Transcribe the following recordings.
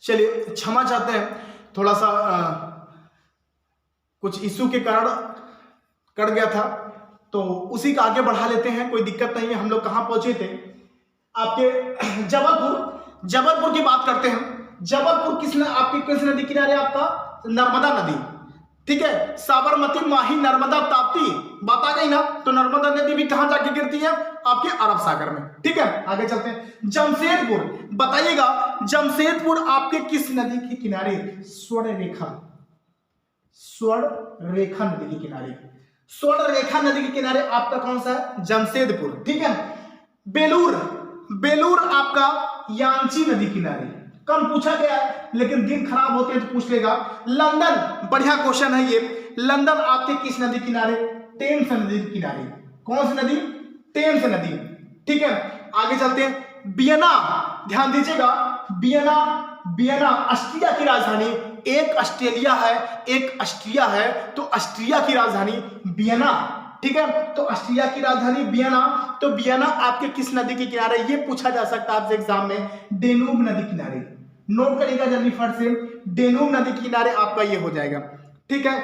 चलिए क्षमा चाहते हैं, थोड़ा सा कुछ इश्यू के कारण कट गया था, तो उसी का आगे बढ़ा लेते हैं, कोई दिक्कत नहीं है। हम लोग कहाँ पहुंचे थे? आपके जबलपुर की बात करते हैं। जबलपुर आपकी किस नदी किनारे? आपका नर्मदा नदी, ठीक है। साबरमती, माही, नर्मदा, ताप्ती, बात आ गई ना। तो नर्मदा नदी भी कहां जाके गिरती है? आपके अरब सागर में, ठीक है। आगे चलते हैं। जमशेदपुर, बताइएगा जमशेदपुर आपके किस नदी के किनारे? स्वर्ण रेखा नदी के किनारे। स्वर्ण रेखा नदी के किनारे आपका कौन सा है? जमशेदपुर, ठीक है। बेलूर आपका यांची नदी किनारे। कम पूछा गया है, लेकिन दिन खराब होते हैं तो पूछ लेगा। लंदन, बढ़िया क्वेश्चन है ये। लंदन आपके किस नदी किनारे? टेम्स नदी के किनारे। कौन सी नदी? टेम्स नदी, ठीक है। आगे चलते हैं। वियना, ध्यान दीजिएगा, वियना ऑस्ट्रिया की राजधानी। एक ऑस्ट्रेलिया है, एक ऑस्ट्रिया है, तो ऑस्ट्रिया की राजधानी वियना, ठीक है। तो ऑस्ट्रिया की राजधानी वियना। तो वियना आपके किस नदी के किनारे? ये पूछा जा सकता है आपसे एग्जाम में। डेनूब नदी किनारे। नोट करिएगा जल्दी फट से, डेनूब नदी के किनारे आपका ये हो जाएगा, ठीक है।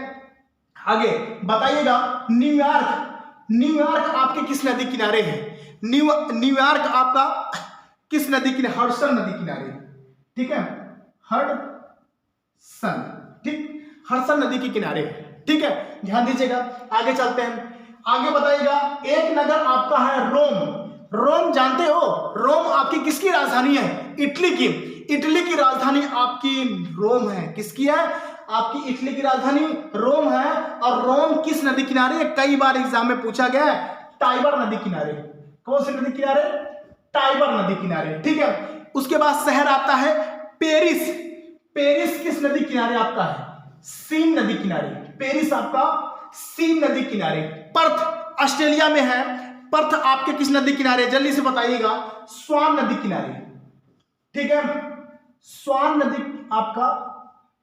आगे बताइएगा। न्यूयॉर्क आपके किस नदी किनारे है? न्यूयॉर्क आपका किस नदी किनारे? हडसन नदी किनारे, ठीक है। हडसन, ठीक, हडसन नदी के किनारे, ठीक है। ध्यान दीजिएगा। आगे चलते हैं। आगे बताइएगा। एक नगर आपका है रोम जानते हो? रोम आपकी किसकी राजधानी है? इटली की राजधानी आपकी रोम है। किसकी है? आपकी इटली की राजधानी रोम है। और रोम किस नदी किनारे? कई बार एग्जाम में पूछा गया है, टाइबर नदी किनारे। कौन सी नदी किनारे? टाइबर नदी किनारे, ठीक है। उसके बाद शहर आता है पेरिस किस नदी किनारे आपका है? सीन नदी किनारे। पेरिस आपका सीन नदी किनारे। पर्थ ऑस्ट्रेलिया में है। पर्थ आपके किस नदी किनारे? जल्दी से बताइएगा। स्वान नदी किनारे, ठीक है। स्वान नदी आपका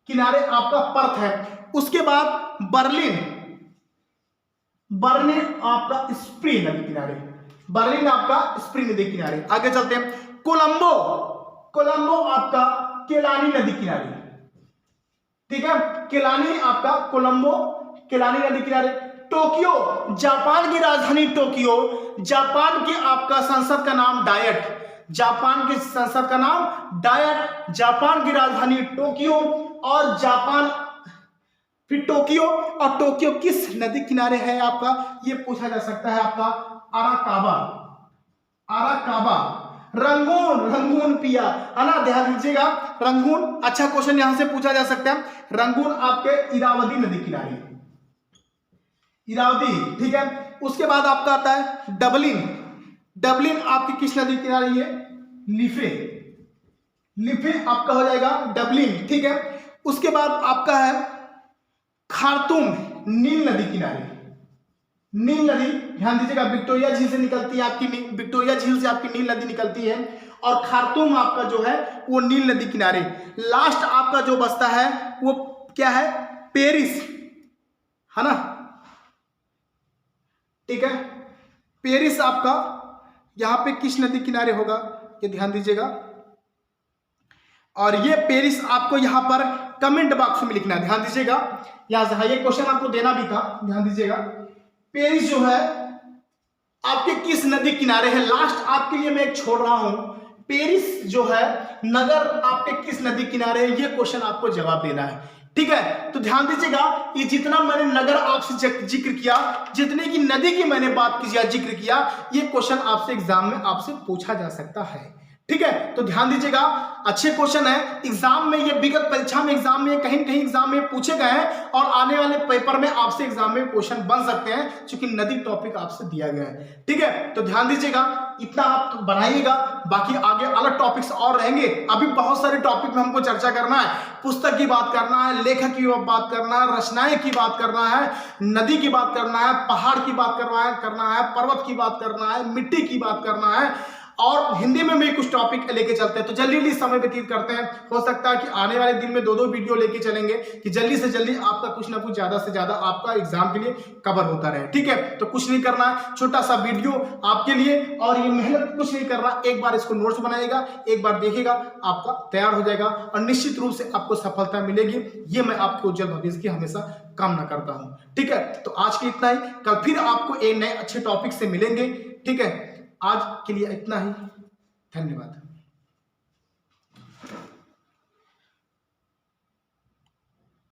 किनारे आपका पर्थ है। उसके बाद बर्लिन आपका स्प्री नदी किनारे। बर्लिन आपका स्प्री नदी किनारे। आगे चलते हैं। कोलंबो आपका केलानी नदी किनारे, ठीक है। केलानी आपका कोलंबो केलानी नदी किनारे। टोक्यो, जापान की राजधानी टोक्यो। जापान की आपका संसद का नाम डायट। जापान की संसद का नाम डायट। जापान की राजधानी टोक्यो। और जापान, फिर टोक्यो, और टोक्यो किस नदी किनारे है आपका? ये पूछा जा सकता है आपका। अराकाबा। रंगून पिया, है ना। ध्यान दीजिएगा, रंगून, अच्छा क्वेश्चन यहां से पूछा जा सकता है। रंगून आपके इरावदी नदी किनारे, इरावदी, ठीक है। उसके बाद आपका आता है डबलिन आपकी किस नदी किनारे? ये लिफे आपका हो जाएगा डबलिन, ठीक है। उसके बाद आपका है खार्तूम, नील नदी किनारे। नील नदी, ध्यान दीजिएगा, विक्टोरिया झील से निकलती है आपकी, विक्टोरिया झील से आपकी नील नदी निकलती है। और खार्तूम आपका जो है वो नील नदी किनारे। लास्ट आपका जो बचता है वो क्या है? पेरिस, है ना, ठीक है। पेरिस आपका यहां पे किस नदी किनारे होगा? ये ध्यान दीजिएगा। और ये पेरिस आपको यहां पर कमेंट बॉक्स में लिखना है, ध्यान दीजिएगा। यहां से, हाँ, ये क्वेश्चन आपको देना भी था, ध्यान दीजिएगा। पेरिस जो है आपके किस नदी किनारे है? लास्ट आपके लिए मैं एक छोड़ रहा हूं। पेरिस जो है नगर आपके किस नदी किनारे है? ये क्वेश्चन आपको जवाब देना है, ठीक है। तो ध्यान दीजिएगा, ये जितना मैंने नगर आपसे जिक्र किया, जितने की नदी की मैंने बात की या जिक्र किया, ये क्वेश्चन आपसे एग्जाम में आपसे पूछा जा सकता है, ठीक है। तो ध्यान दीजिएगा, अच्छे क्वेश्चन है एग्जाम में। ये विगत परीक्षा में एग्जाम में कहीं कहीं एग्जाम में पूछे गए हैं, और आने वाले पेपर में आपसे एग्जाम में क्वेश्चन बन सकते हैं, क्योंकि नदी टॉपिक आपसे दिया गया है, ठीक है। तो ध्यान दीजिएगा, इतना आप बनाइएगा। बाकी आगे अलग टॉपिक्स और रहेंगे। अभी बहुत सारे टॉपिक में हमको चर्चा करना है। पुस्तक की बात करना है, लेखक की बात करना है, रचनाएं की बात करना है, नदी की बात करना है, पहाड़ की बात करना है, पर्वत की बात करना है, मिट्टी की बात करना है, और हिंदी में भी कुछ टॉपिक लेके चलते हैं। तो जल्दी जल्दी समय व्यतीत करते हैं, हो सकता है कि आने वाले दिन में 2-2 वीडियो लेके चलेंगे कि जल्दी से जल्दी आपका कुछ ना कुछ ज्यादा से ज्यादा आपका एग्जाम के लिए कवर होता रहे। ठीक है, तो कुछ नहीं करना है, छोटा सा वीडियो आपके लिए, और ये मेहनत कुछ नहीं करना, एक बार इसको नोट्स बनाएगा, एक बार देखेगा, आपका तैयार हो जाएगा और निश्चित रूप से आपको सफलता मिलेगी। ये मैं आपको उज्जवल भविष्य की हमेशा कामना करता हूं। ठीक है, तो आज के इतना ही, कल फिर आपको एक नए अच्छे टॉपिक से मिलेंगे। ठीक है, आज के लिए इतना ही, धन्यवाद।